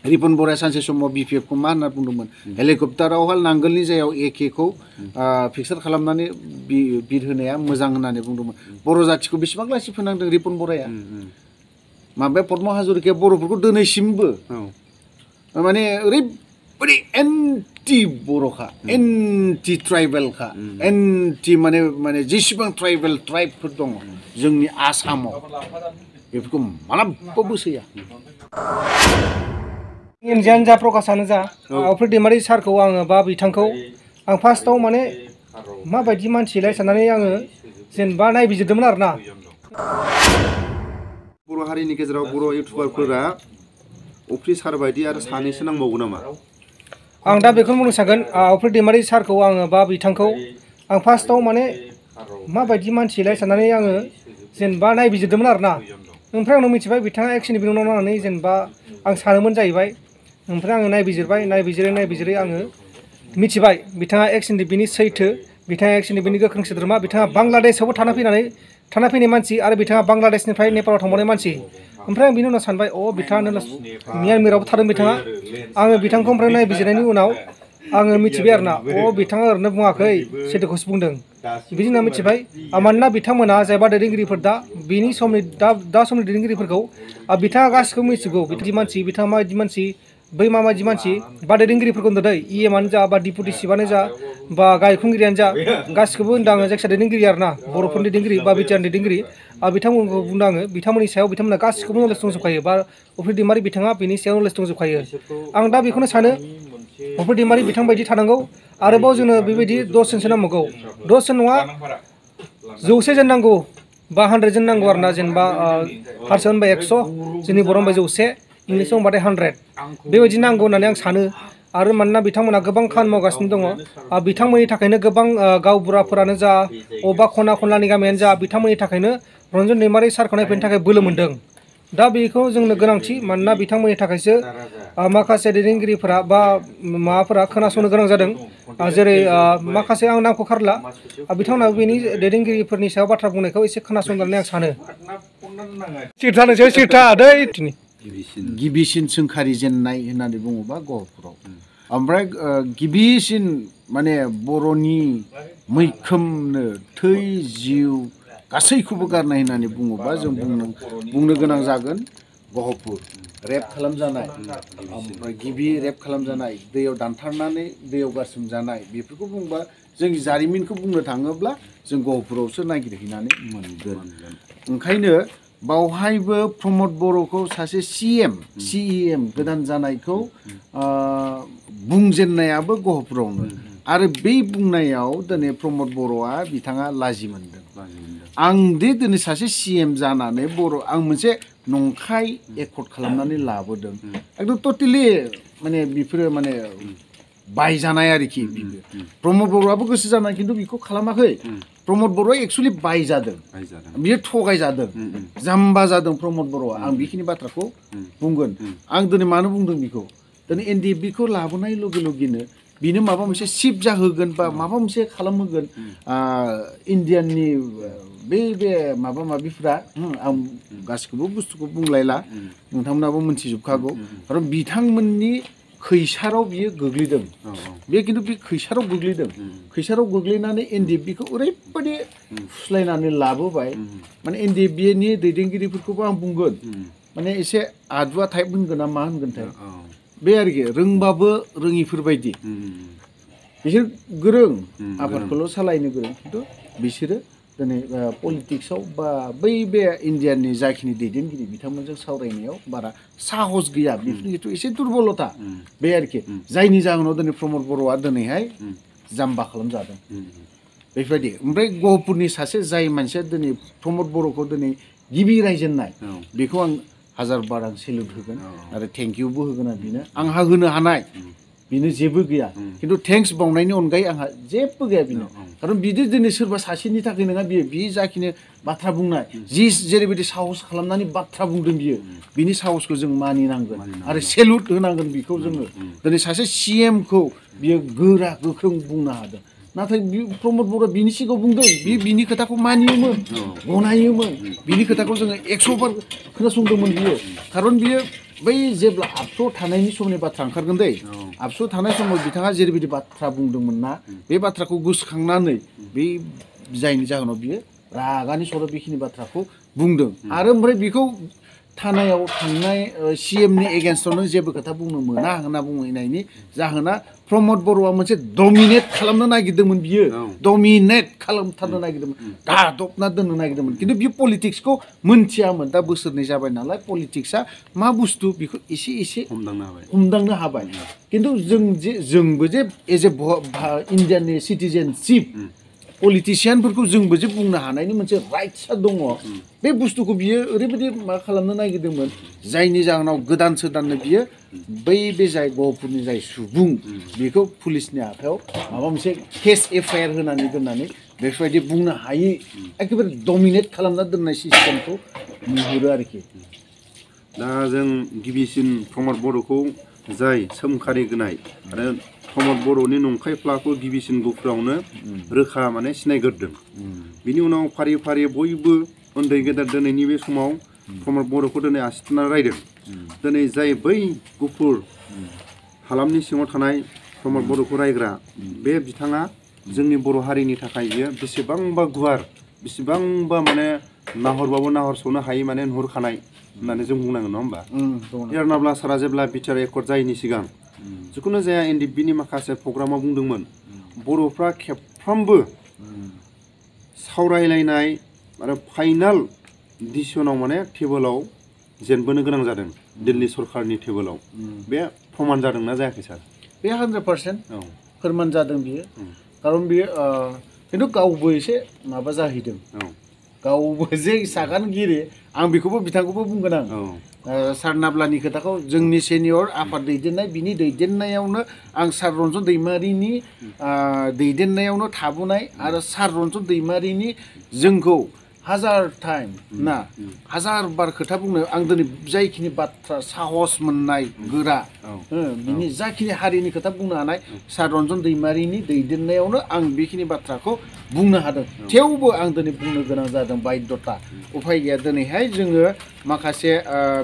Ripon बराया सानसे समाव BPF को मा होनना बुंदोंमोन हेलिकप्टारावहाय नांगोलनि जायगायाव AK खौ फिक्सार खालामनानै बिर होनाया मोजां होननानै बुंदोंमोन बर' जाथिखौ बेसेबां लासि फोनांदों रिपन बराया माबाया पद्म हाजरिकाया बर'फोरखौ दिनैसिमबो माने ओरैबायदि एन्टि बर'खा एन्टि ट्राइबेलखा एन्टि माने जेसेबां ट्राइबफोर दङ जोंनि आसामाव बेफोरखौ मालाबाबो सैया इन्डियान जा प्रकाशानो जा अफोर दैमारि सारखौ आङो बा बिथांखौ आं फार्स्टआव माने माबायदि मानसिलाय साननानै आङो जेनेबा नायबिजिरदोंमोन आरोना बर' हारिनि गेजेराव बर' इउटुबारफोरा अफ्रि सार बायदि आरो सानैसो नांबावगौ नामा आं दा बेखौनो बुंनो सानगोन अफोर दैमारि सारखौ आङो बा बिथांखौ आं फार्स्टआव माने माबायदि मानसिलाय साननानै आङो जेनेबा नायबिजिरदोंमोन आरोना ओमफ्राय आं मिथिबाय बिथाङा एक्सननि बिनाव नांनानै जेनेबा आं सानोमोन जाहैबाय ओमफ्राय आङो नायबिजिरै आङो मिथिबाय बिथाङा एक्सननि बिनि सैथो बिथाङा एक्सननि बिनि गोख्रों सोद्रोमा बिथाङा बांलादेशआवबो थाना फैनाय मानसि आरो बिथाङा बांलादेशनिफ्राय नेपालाव थांबावनाय मानसि ओमफ्राय आं बिनि उनाव सानबाय बिथाङा म्यानमारावबो थादों बिथाङा आङो बिथांखौ ओमफ्राय नायबिजिरनायनि उनाव आङो मिथिबाय आरोना बिथाङा ओरैनो बुङाखै सैथोखौसो बुंदों बिदि होनना मिथिबाय मानोना बिथांमोना जायबा दैदेनगिरिफोर दा समनि दैदेनगिरिफोरखौ बिथाङा गासिखौबो मिथिगौ बिदि मानसि बिथाङा माबायदि मानसि बै माबायदि मानसि बा दैदेनगिरिफोरखौ होनदों दै EMआनो जा बा डिपुटि चिफआनो जा बा गायखुंगिरियानो जा गासिखौबो होनदों आङो जायखिजाया दैदेनगिरि आरोना बर'फोरनि दैदेनगिरि बा बिटिआरनि दैदेनगिरि बिथांमोनखौ बुंदों आङो बिथांमोननि सायाव बिथांमोना गासिखौबो नलेज दंजोबखायो बा अफ्रि दैमारि बिथाङा बिनि सायाव नलेज दंजोबखायो आं दा बेखौनो सानो अफ्रि दैमारि बिथां बायदि थानांगौ आरोबाव जोंनो बेबायदि 10 जनसो नांबावगौ 10 जन नङा 100 जन नांगौ बा 100 जन नांगौ आरोना जेनेबा हारसा होनबा 100 जोंनि बर' होनबा 100 इंलिसाव होनबाथाय 100 बेबायदि नांगौ होननानै आं सानो आरो मानोना बिथांमोना गोबां खामानि मावगासिनो दङ बिथांमोननि थाखायनो गोबां गावबुराफोरानो जा अबेबा खना खनलानि गामियानो जा बिथांमोननि थाखायनो रन्जन दैमारि सारखौ नायफैनो थाखाय बोलो मोन्दों दा बेखौ जोंनो गोनांथि मानोना बिथांमोननि थाखायसो माखासे दैदेनगिरिफोरा बा माबाफोरा खोनासंनो गोनां जादों जेरै माखासे आं नामखौ खारला बिथांमोनाबो बेनि दैदेनगिरिफोरनि सायाव बाथ्रा बुंनायखौ एसे खोनासंनानै आं सानो गिबिसिन सोंखारि जेननाय होननानै बुङोबा गहपुराव ओमफ्राय गिबिसिन माने बर'नि मैखोमनो थै जिउ गासैखौबो गारनाय होननानै बुङोबा जों बुंनो गोनां जागोन गहपुर रेप खालामजानाय ओमफ्राय गिबि रेप खालामजानाय दैयाव दानथारनानै दैयाव गारसोमजानाय बेफोरखौ बुंबा जोंनि जारिमिनखौ बुंनो थाङोब्ला जों गहपुरावसो नागिरहैनानै मोनगोन ओंखायनो बावहायबो प्रमद बर'खौ सासे CEM गोदान जानायखौ बुंजेननायाबो गहपुरावनो आरो बे बुंनायाव दिनै प्रमद बर'आ बिथाङा लाजि मोनदों आं दिनै सासे CM जानानै आं मोनसे नंखाय एकर्ड खालामनानै लाबोदों एकदम टटेलि माने बेफोरो माने बायजानाय आरोखि प्रमद बर'आबो गोसो जानाय खिन्थु बेखौ खालामाखै प्रमद बर'आ एक्सुवेलि बायजादों बियो थगायजादों जाम्बा जादों प्रमद बर'आ आं बेखिनि बाथ्राखौ बुंगोन आं दिनै मानो बुंदों बेखौ दिनै NDFBखौ लाबोनाय लगे लगेनो बिनो माबा मोनसे शिफ्ट जाहोगोन बा माबा मोनसे खालामहोगोन इन्डियाननि बे माबा माबिफ्रा आं गासिखौबो बुस्थुखौ बुंलायला नोंथांमोनाबो मोनथिजोबखागौ खारन बिथांमोननि खैसाराव बियो गोग्लैदों बे खिन्थु बे खैसाराव गोग्लैनानै NDFBखौ ओरैबायदि फुस्लायनानै लाबोबाय माने NDFBनि दैदेनगिरिफोरखौबो आं बुंगोन माने एसे आदुवा टाइप होनगोन ना मा होनगोनथाय बे आरोखि रोंबाबो रोङिफोरबायदि बिसोर गोरों आफादखौल' सालायनो गोरों खिन्थु बिसोरो दिनै पलिटिक्सआव बा बे इन्डियानि जाखिनि दैदेनगिरि बिथांमोनजों सावरायनायाव बारा साहस गैया बेफोरनिथ' एसे दुरबलता बे आरोखि जायनि जाहोनाव दिनै प्रमद बर'आ दिनैहाय जाम्बा खालामजादों बेफोरबायदि ओमफ्राय गहपुरनि सासे जाय मानसिया दिनै प्रमद बर'खौ दिनै गिबि रायजेननाय बेखौ आं हाजार बार आं सेलुट होगोन आरो थेंक इउबो होगोन आं बेनो आंहा होनो हानाय बेनो जेबो गैया खिन्थु थेंक्स बावनायनि अनगायै आंहा जेबो गैया बेनो खारन बिदि दिनै सोरबा सासेनि थाखाय नङा बे जाखिनि बाथ्रा बुंनाय जेरैबायदि साहस खालामनानै बाथ्रा बुंदों बियो बिनि साहसखौ जों मानिनांगोन आरो सेलुट होनांगोन बेखौ जोङो दिनै सासे CMखौ बियो गोरा गोख्रों बुंनो हादों नाथाय प्रमद बर'आ बिनि सिगाङाव बुंदों बिनि खोथाखौ मानियोमोन गनायोमोन बिनि खोथाखौ जोङो 100 बार खोनासंदोंमोन बियो खारन बियो बै जेब्ला आबसु थानायनि समनि बाथ्रा ओंखारगोन दै आबसु थानाय समाव बिथाङा जेरैबायदि बाथ्रा बुंदोंमोन ना बे बाथ्राखौ गोसोखांनानै बे जायनि जाहोनाव बियो रागानि सराव बेखिनि बाथ्राखौ बुंदों आरो ओमफ्राय बेखौ थानायाव थांनाय CMनि एगेन्स्टआव नों जेबो खोथा बुंनो मोना होनना बुंनायनि जाहोना प्रमद बर'आ मोनसे डमिनेट खालामनो नागिरदोंमोन बियो डमिनेट खालामथारनो नागिरदोंमोन गादबना दोननो नागिरदोंमन खिन्थु बियो पलिटिक्सखौ मोनथियामोन दा बोसोरनै जाबाय नालाय पलिटिक्सआ मा बुस्थु बेखौ एसे एसे हमदांनो हाबाय खिन्थु जोंबो जे एज ए इन्डियानि सिटिजेनशिप पलिटिशियानफोरखौ जोंबो जे बुंनो हानायनि मोनसे राइट्सआ दङ बे बुस्थुखौ बियो ओरैबायदि मा खालामनो नागिरदोंमोन जायनि जाहोनाव गोदान सोदाननो बियो बे जाय गहपुरनि जाय सुबुं बेखौ पुलिसनि आखायाव माबा मोनसे केस FIR होनानै दोननानै बेफोरबायदि बुंनो हायै एखेबारे डमिनेट खालामना दोननाय सिस्टेमखौ नुहुरो आरोखि दा जों गिबिसिन प्रमद बर'खौ जाय सोमखारिगोनाय आरो प्रमद बर'नि नंखाय फ्लाखौ गिबिसिन गुफुरावनो रोखा माने सिनायग्रोदों बिनि उनाव फारि फारि बयबो उन्दै गेदेर दिनैनि बे समाव प्रमद बर'खौ दिनै आसि थुना रायदों दिनै जाय बै गुफुर हालामनि सिङाव थानाय प्रमद बर'खौ रायग्रा बे बिथाङा जोंनि बर' हारिनि थाखाय बियो बेसेबांबा गुवार बेसेबांबा माने नाहरबाबो नाहरस'नो हायै माने नुहुरखानाय होननानै जों बुंनांगोन नङा होमबा एरनाब्ला सारा जेब्ला बिटिआर एकर्ड जायैनि सिगां जिखुनु जाया NDPनि माखासे प्रग्रामाव बुंदोंमोन बर'फ्रा खेबफ्रोमबो सावरायलायनाय आरो फाइनाल डिसिसनाव माने टेबोलाव जेनबोनो गोनां जादों दिल्ली सरकारनि टेबोलाव बे प्रमान जादोंना जायाखै सार बे 100% फोरमान जादों बियो खारन बियो खिन्थु गावबो एसे माबा जाहैदों गावबो जे सागानगिरि आं बेखौबो बिथांखौबो बुंगोन आं सार नाब्लानि खोथाखौ जोंनि सेनियर आफाद दैदेननाय बिनि दैदेननायावनो आं सार रन्जन दैमारिनि दैदेननायावनो थाबोनाय आरो सार रन्जन दैमारिनि जोंखौ हाजार टाइम ना हाजार बार खोथा बुंनो आं दिनै जायखिनि बाथ्रा साहस मोननाय गोरा बिनि जाखिनि हारिनि खोथा बुंनो हानाय सार रन्जन दैमारिनि दैदेननायावनो आं बेखिनि बाथ्राखौ बुंनो हादों थेवबो आं दिनै बुंनो गोनां जादों बायध्यता उफाय गैया दिनैहाय जोङो माखासे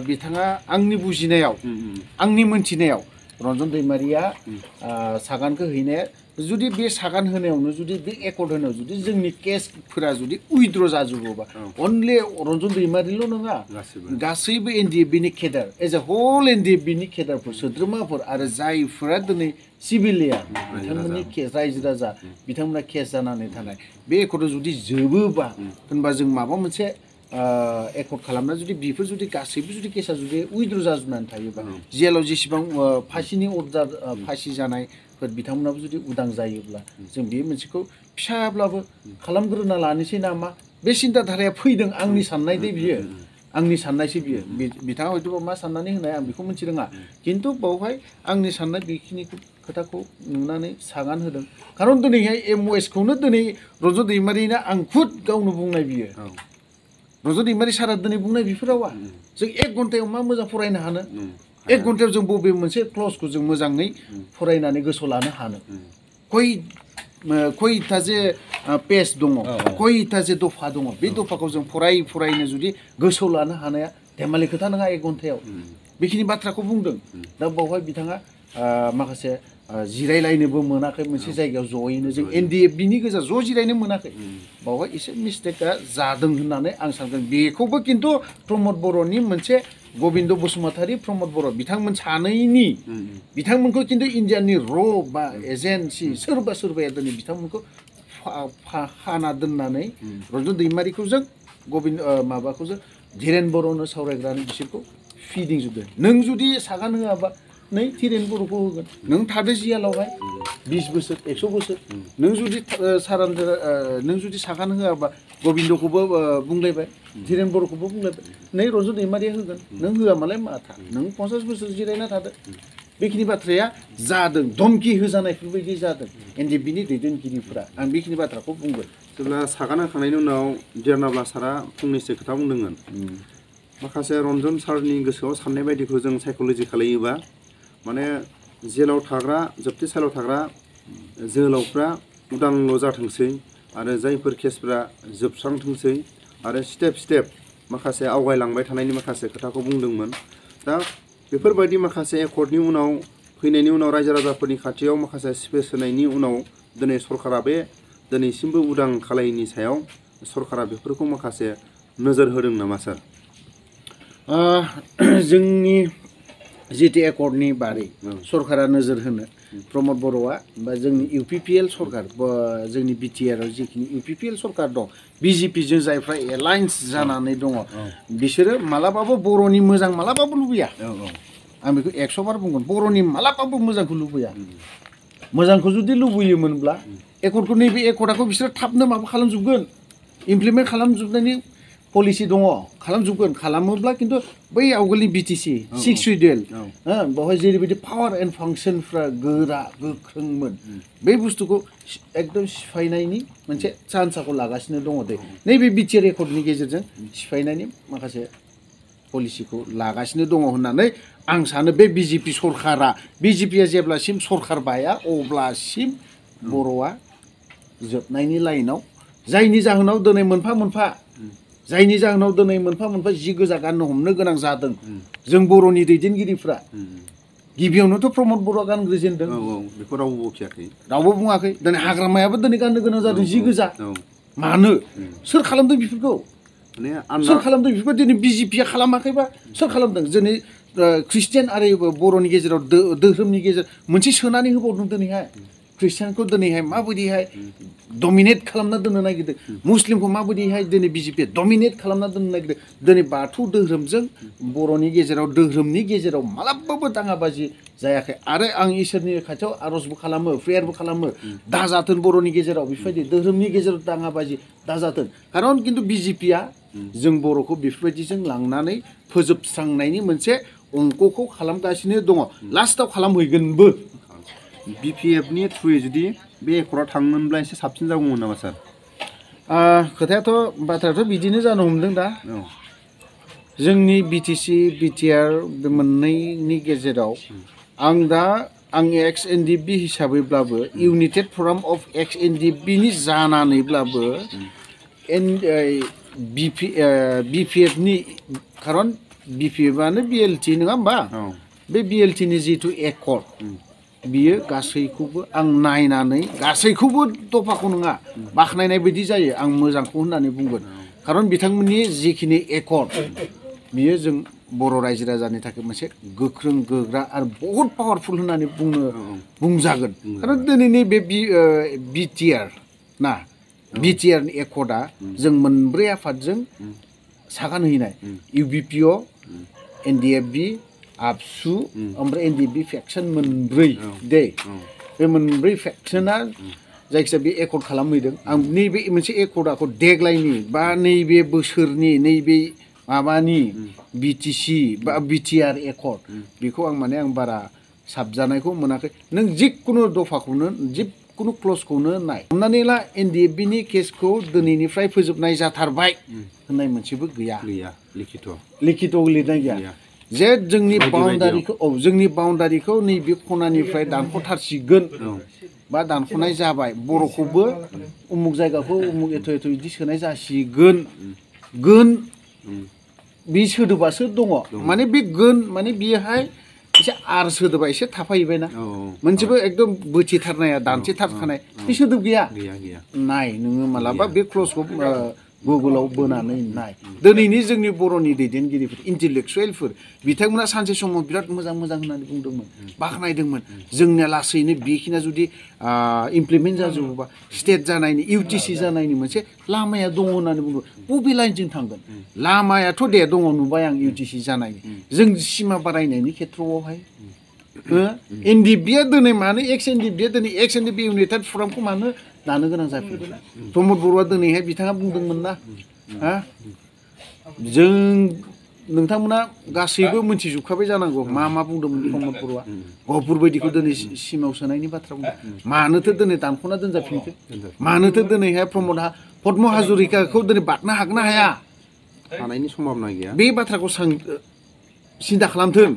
बिथाङा आंनि बुजिनायाव आंनि मोनथिनायाव रन्जन दैमारिया सागानखौ हैनाया जुदि बे सागान होनायावनो जुदि बे एकर्ड होनायाव जुदि जोंनि केसफोरा जुदि उइद्र जाजोबोबा अनलि रन्जन दैमारिल' नङा गासैबो NDFBनि केडार एज ए होल NDFBनि केडारफोर सोद्रोमाफोर आरो जायफोरा दिनै सिभिलियान बिथांमोननि रायजो राजा बिथांमोना केस जानानै थानाय बे एकर्डआ जुदि जोबोबा होनबा जों माबा मोनसे एकर्ड खालामना जुदि बेफोर जुदि गासैबो जुदि केसा जुदि उइद्र जाजोबनानै थायोबा जेलाव जेसेबां फासिनि अर्डार फासि जानायफोर बिथांमोनाबो जुदि उदां जायोब्ला जों बे मोनसेखौ फिसाब्लाबो खालामग्रोना लानोसै नामा बे सिन्ताधाराया फैदों आंनि साननाय दे बियो आंनि साननायसो बियो बिथाङा हयथ'बा मा साननानै होनाय आं बेखौ मिथिरोङा खिन्थु बावहाय आंनि साननाय बेखिनि खोथाखौ नुनानै सागान होदों खारन दिनैहाय MOSखौनो दिनै रन्जन दैमारिनो आं खुद गावनो बुंनाय बियो रन्जन दैमारि सारा दिनै बुंनाय बेफोर रावा जों 1 घन्टायाव मा मोजां फरायनो हानो 1 घन्टायाव जों बबे मोनसे क्लजखौ जों मोजाङै फरायनानै गोसोआव लानो हानो खयथा जे पेज दङ खयथा जे दफा दङ बे दफाखौ जों फरायनो जुदि गोसोआव लानो हानाया धेमालि खोथा नङा 1 घन्टायाव बेखिनि बाथ्राखौ बुंदों दा बावहाय बिथाङा माखासे जिरायलायनोबो मोनाखै मोनसे जायगायाव जयैनो जों NDFBनि गोजा ज' जिरायनो मोनाखै बावहाय एसे मिस्टेकआ जादों होननानै आं सानगोन बेखौबो खिन्थु प्रमद बर'नि मोनसे गबिन्द बसुमतारी प्रमद बर' बिथांमोन सानैनि बिथांमोनखौ खिन्थु इन्डियानि बा एजेन्सि सोरबाया दिनै बिथांमोनखौ खाना दोननानै रन्जन दैमारिखौ जों गबिन्द माबाखौ जों धीरेन बर'नो सावरायग्रानि बिसोरखौ फिदिंजोबदों नों जुदि सागान होआबा नै धीरेन बर'खौ होगोन नों थादो जियालावहाय 20 बोसोर 100 बोसोर नों जुदि सागान होआबा गबिन्दखौबो बुंलायबाय धीरेन बर'खौबो बुंलायबाय नै रन्जन दैमारिया होगोन नों होआ मालाय माथा नों 50 बोसोर जिरायना थादो बेखिनि बाथ्राया जादों धमकि होजानायफोरबायदि जादों NDFBनि दैदेनगिरिफोरा आं बेखिनि बाथ्राखौ बुंगोन जेब्ला सागान होखांनायनि उनाव देरनाब्ला सारा फंनैसो खोथा बुंदोंमोन माखासे रन्जन सारनि गोसोआव साननाय बायदिखौ जों साइक'लजि खालायोबा माने जेलाव थाग्रा जोबथेसालियाव थाग्रा जोहोलावफ्रा उदांल' जाथोंसै आरो जायफोर केसफ्रा जोबस्रांथोंसै आरो स्टेप माखासे आवगायलांबाय थानायनि माखासे खोथाखौ बुंदोंमोन दा बेफोरबायदि माखासे एकर्डनि उनाव फैनायनि उनाव रायजो राजाफोरनि खाथियाव माखासे स्पेस होनायनि उनाव दिनै सरकारा बे दिनैसिमबो उदां खालायनि सायाव सरकारा बेफोरखौ माखासे नोजोर होदों नामा सार? जोंनि जिटि एकर्डनि बारै सरकारा नोजोर होनो प्रमद बर'आ बा जोंनि UPPL सरकार जोंनि BTR आव जिखिनि UPPL सरकार दं BJPजों जायफ्रा एलायन्स जानानै दङ बिसोरो मालाबाबो बर'नि मोजां मालाबाबो लुबैया। आं बेखौ 100 बार बुंगोन बर'नि मालाबाबो मोजांखौ लुबैया। मोजांखौ जुदि लुबैयोमोनब्ला एकर्डखौ नैबे एकर्डखौ बिसोरो थाबनो माबा खालामजोबगोन इमप्लिमेन्ट खालामजोबनायनि पलिसि दङ खालामजोबगोन खालामोब्ला खिन्थु बै आवगोलनि BTC 6 शिडिउल बेवहाय जेरैबायदि पावार एन्ड फांसनफ्रा गोरा गोख्रोंमोन बे बुस्थुखौ एकदम सिफायनायनि मोनसे चान्सखौ लागासिनो दङ दे नैबे BTR एकर्डनि गेजेरजों सिफायनायनि माखासे पलिसिखौ लागासिनो दङ होननानै आं सानो बे BJP सरकारा BJPआ जेब्लासिम सरकार बाया अब्लासिम बर'आ जोबनायनि लाइनाव जायनि जाहोनाव दिनै मोनफा मोनफा जि गोजा गाननो हमनो गोनां जादों जों बर'नि दैदेनगिरिफ्रा गिबियावनोथ' प्रमद बर'आ गानग्रोजेनदों बेखौ रावबो बुङाखै रावबो बुङाखै दिनै हाग्रामायाबो दिनै गाननो गोनां जादों जि गोजा मानो सोर खालामदों बेफोरखौ सोर खालामदों बेफोरखौ दिनै BJPआ खालामाखैबा सोर खालामदों दिनै ख्रिस्टियान आरो बर'नि गेजेराव धोरोमनि गेजेराव मोनसे सोनानै होबावदों दिनैहाय ख्रिस्टियानखौ दिनैहाय माबायदिहाय डमिनेट खालामना दोननो नागिरदों मुस्लिमखौ माबायदिहाय दिनै BJPआ डमिनेट खालामना दोननो नागिरदों दिनै बाथौ धोरोमजों बर'नि गेजेराव धोरोमनि गेजेराव मालाबाबो दाङाबाजि जायाखै आरो आं इसोरनि खाथियाव आर'जबो खालामो प्रेयारबो खालामो दाजाथों बर'नि गेजेराव बेफोरबायदि धोरोमनि गेजेराव दाङाबाजि दाजाथों खारन खिन्थु BJPआ जों बर'खौ बेफोरबायदिजों लांनानै फोजोबस्रांनायनि मोनसे अंकखौ खालामगासिनो दङ लास्टआव खालामहैगोनबो BPFनि थ्रुयै जुदि बे एकर्डआ थांमोनब्ला एसे साबसिन जागौमोन नामा सार? खोथायाथ' बाथ्रायाथ' बिदिनो जानो हमदों दा जोंनि BTC BTR बे मोननैनि गेजेराव आं XNDP हिसाबैब्लाबो इउनाइटेड फराम अफ XNDPनि जानानैब्लाबो BPFनि खारन BPFआनो BLT नङा होमबा बे BLTनि जिथु एकर्ड बियो गासैखौबो आं नायनानै गासैखौबो दफाखौ नङा बाख्नायनाय बायदि जायो आं मोजांखौ होननानै बुंगोन खारन बिथांमोननि जिखिनि एकर्ड बियो जों बर' रायजो राजानि थाखाय मोनसे गोख्रों गोग्रा आरो बहुद पावारफुल होननानै बुंजागोन खारन दिनैनि बे BTR ना BTRनि एकर्डआ जों मोनब्रै आफादजों सागान हैनाय UBPO NDFB आबसु ओमफ्राय NDFB फेक्सन मोनब्रै दे बे मोनब्रै फेक्सना जायखिजाया बे एकर्ड खालामहैदों आं नैबे मोनसे एकर्डखौ देग्लायनि बा नैबे बोसोरनि नैबे माबानि BTC बा BTR एकर्ड बेखौ आं बारा साबजानायखौ मोनाखै नों जिखुनु दफाखौनो जिखुनु क्लजखौनो नाय हमनानै ला NDFBनि केसखौ दिनैनिफ्राय फोजोबनाय जाथारबाय होननाय मोनसेबो गैया लिखित लिरनाय गैया जे जोंनि बाउन्डारिखौ नैबे खनानिफ्राय दानख'थारसिगोन बा दानख'नाय जाबाय बर'खौबो उमुक जायगाखौ उमुक एथ' बिदि सोनाय जासिगोन बे सोदोबासो दङ माने बे माने बेहाय एसे आर सोदोबा एसे थाफाहैबायना मोनसेबो एकदम बोथिथारनाया दानसेथारखानाय बे सोदोब गैया नाय नोङो मालाबा बे क्लजखौ गुगोलाव बोनानै नाय दिनैनि जोंनि बर'नि दैदेनगिरिफोर इन्टेलेक्सुयेलफोर बिथांमोना सानसे समाव बिराद मोजां होननानै बुंदोंमोन बाख्नायदोंमोन जोंनिया लासैनो बेखिनिया जुदि इमप्लिमेन्ट जाजोबोबा स्टेट जानायनि UTC जानायनि मोनसे लामाया दङ होननानै बुंदों बबे लाइनजों थांगोन लामायाथ' दङ नुबाय आं UTC जानायनि जों सिमा बारायनायनि खेथ्रआवहाय NDFBआ दिनै मानो XNDPआ दिनै XNDP इउनाइटेड फरामखौ मानो दानो गोनां जाफैदों प्रमद बर'आ दिनैहाय बिथाङा बुंदोंमोन ना जों नोंथांमोना गासैबो मिथिजोबखाबाय जानांगौ मा बुंदोंमोन प्रमद बर'आ गहपुर बायदिखौ दिनै सिमाव सोनायनि बाथ्रा बुंदों मानोथो दिनै दानख'ना दोनजाफिनखो मानोथो दिनैहाय प्रमदआ पद्म हाजरिकाखौ दिनै बारनो हागोन ना हाया हानायनि सम्भाबना गैया बे बाथ्राखौ सिन्था खालामथों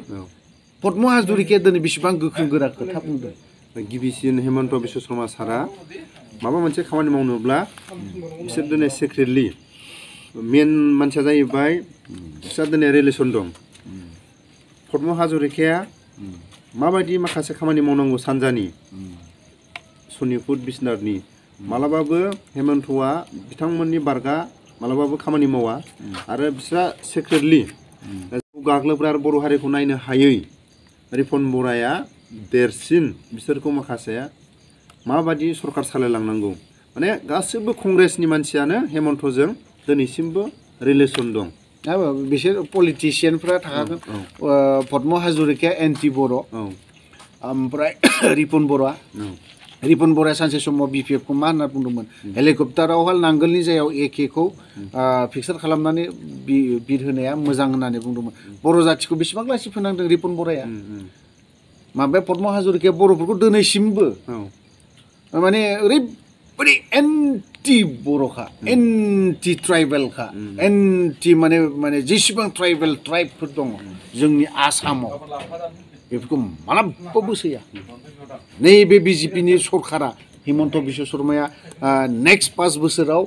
पद्म हाजरिकाया दिनै बेसेबां गोख्रों गोरा खोथा बुंदों गिबिसिन हेमन्त बिश्व शर्मा सारा माबा मोनसे खामानि मावनोब्ला बिसोर दिनै सिक्रेटलि मेन मानसिया जाहैबाय बिसोर दिनै रिलेसन दं पद्म हाजरिकाया माबायदि माखासे खामानि मावनांगौ सानजानि सनितपुर बिसनाथनि मालाबाबो हेमन्तआ बिथांमोननि बारगा मालाबाबो खामानि मावा आरो बिस्रा सेक्रेटलि गाग्लोबग्रा आरो बर' हारिखौ नायनो हायै रिपन बराया देरसिन बिसोरखौ माखासे माबायदि सरकार सालायलांनांगौ माने गासिबो कंग्रेसनि मानसियानो हेमन्तजों दिनैसिमबो रिलेसन दं बिसोर पलिटिशियानफ्रा थाखागोन पद्म हाजरिकाया एन्टि बर' ओमफ्राय रिपन बराया सानसे समाव BPF खौ मा होनना बुंदोंमोन हेलिकप्टारावहाय नांगोलनि जायगायाव AK खौ फिक्सार खालामनानै बिर होनाया मोजां होननानै बुंदोंमोन बर' जाथिखौ बेसेबां लासि फोनांदों रिपन बराया माबाया पद्म हाजरिकाया बर'फोरखौ दिनैसिमबो माने ओरैबायदि एन्टि बर'खा एन्टि ट्राइबेलखा एन्टि माने जेसेबां ट्राइबफोर दङ जोंनि आसामाव बेफोरखौ मालाबाबो सैया नैबे BJPनि सरकारा हिमन्त बिश्व शर्माया नेक्स्ट 5 बोसोराव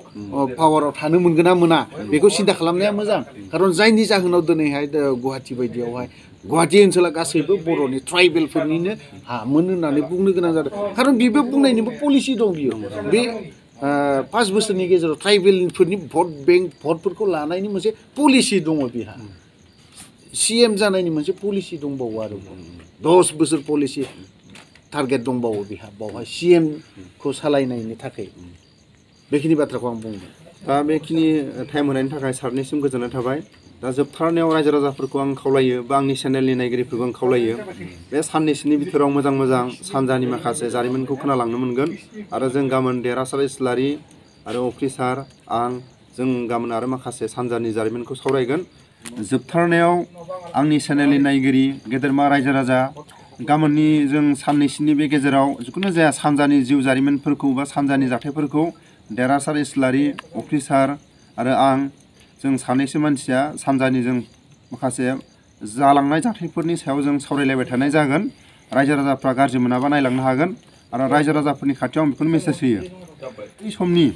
पावाराव थानो मोनगोन ना मोना बेखौ सिन्था खालामनाया मोजां खारन जायनि जाहोनाव दिनैहाय गुवाहाटि बायदियावहाय गुवाहाटि ओनसोला गासैबो बर'नि ट्राइबेलफोरनिनो हामोन होननानै बुंनो गोनां जादों खारन बेबो बुंनायनिबो पलिसि दं बियो बे 5 बोसोरनि गेजेराव ट्राइबेलफोरनि भटफोरखौ लानायनि मोनसे पलिसि दङ बिहा CM जानायनि मोनसे पलिसि दंबावो आरो 10 बोसोर पलिसि टारगेट दंबावो बिहा बावहाय CM खौ सालायनायनि थाखाय बेखिनि बाथ्राखौ आं बुंदों दा बेखिनि टाइम होनायनि थाखाय सारनिसिम गोजोननाय थाबाय दा जोबथारनायाव रायजो राजाफोरखौ आं खावलायो बा आंनि चेनेलनि नायगिरिफोरखौ आं खावलायो बे साननैसोनि बिथोराव मोजां सानजानि माखासे जारिमिनखौ खोनालांनो मोनगोन आरो जों गाबोन देरहासार इस्लारि आरो अफिसार आं जों गाबोन आरो माखासे सानजानि जारिमिनखौ सावरायगोन जोबथारनायाव आंनि चेनेलनि नायगिरि गेदेरमा रायजो राजा गाबोननि जों साननैसोनि बे गेजेराव जिखुनु जाया सानजानि जिउ जारिमिनफोरखौ बा सानजानि जाथायफोरखौ देरहासार इस्लारि अफिसार आरो आं जों सानैसो मानसिया सानजानि जों माखासे जालांनाय जाथायफोरनि सायाव जों सावरायलायबाय थानाय जागोन रायजो राजाफ्रा गाज्रि मोनाबा नायलांनो हागोन आरो रायजो राजाफोरनि खाथियाव आं बेखौनो मेसेज होयो बै समनि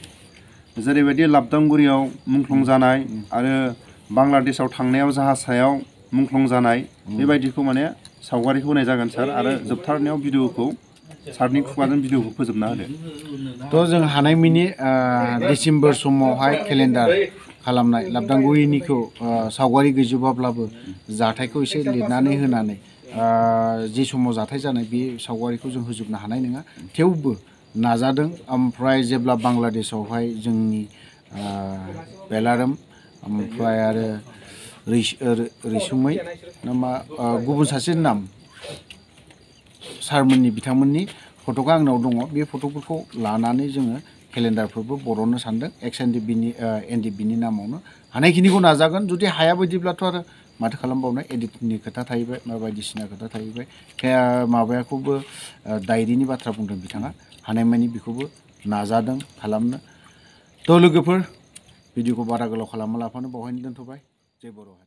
जेरैबायदि लाबदांगुरियाव मुंख्लं जानाय आरो बांलादेशआव थांनायाव जाहाज सायाव मुंख्लं जानाय बेबायदिखौ माने सावगारिखौ होनाय जागोन सार आरो जोबथारनायाव भिडिअखौ सारनि खुगाजों भिडिअखौ फोजोबना होदो थ' जों हानायमानि डिसेम्बर समावहाय केलेन्डार खालामनाय लाबदांगुरिनिखौ सावगारि गैजोबाब्लाबो जाथायखौ एसे लिरनानै होनानै जि समाव जाथाय जानाय बे सावगारिखौ जों होजोबनो हानाय नङा थेवबो नाजादों ओमफ्राय जेब्ला बांलादेशआवहाय जोंनि बेलाराम ओमफ्राय आरो रैसुमै नामा गुबुन सासे नाम सारमोननि बिथांमोननि फट'खौ आंनाव दङ बे फट'फोरखौ लानानै जोङो केलेन्डारफोरबो बर'नो सानदों NDBनि नामावनो हानायखिनिखौ नाजागोन जुदि हाया बायदिब्लाथ' आरो माथो खालामबावनो एडिटनि खोथा थाहैबाय बायदिसिना खोथा थाहैबाय माबायाखौबो डायरिनि बाथ्रा बुंदों बिथाङा हानायमानि बेखौबो नाजादों खालामनो थ' लोगोफोर भिडिअखौ बारा गोलाव खालामा लाफानो बावहायनो दोनथ'बाय जय बर'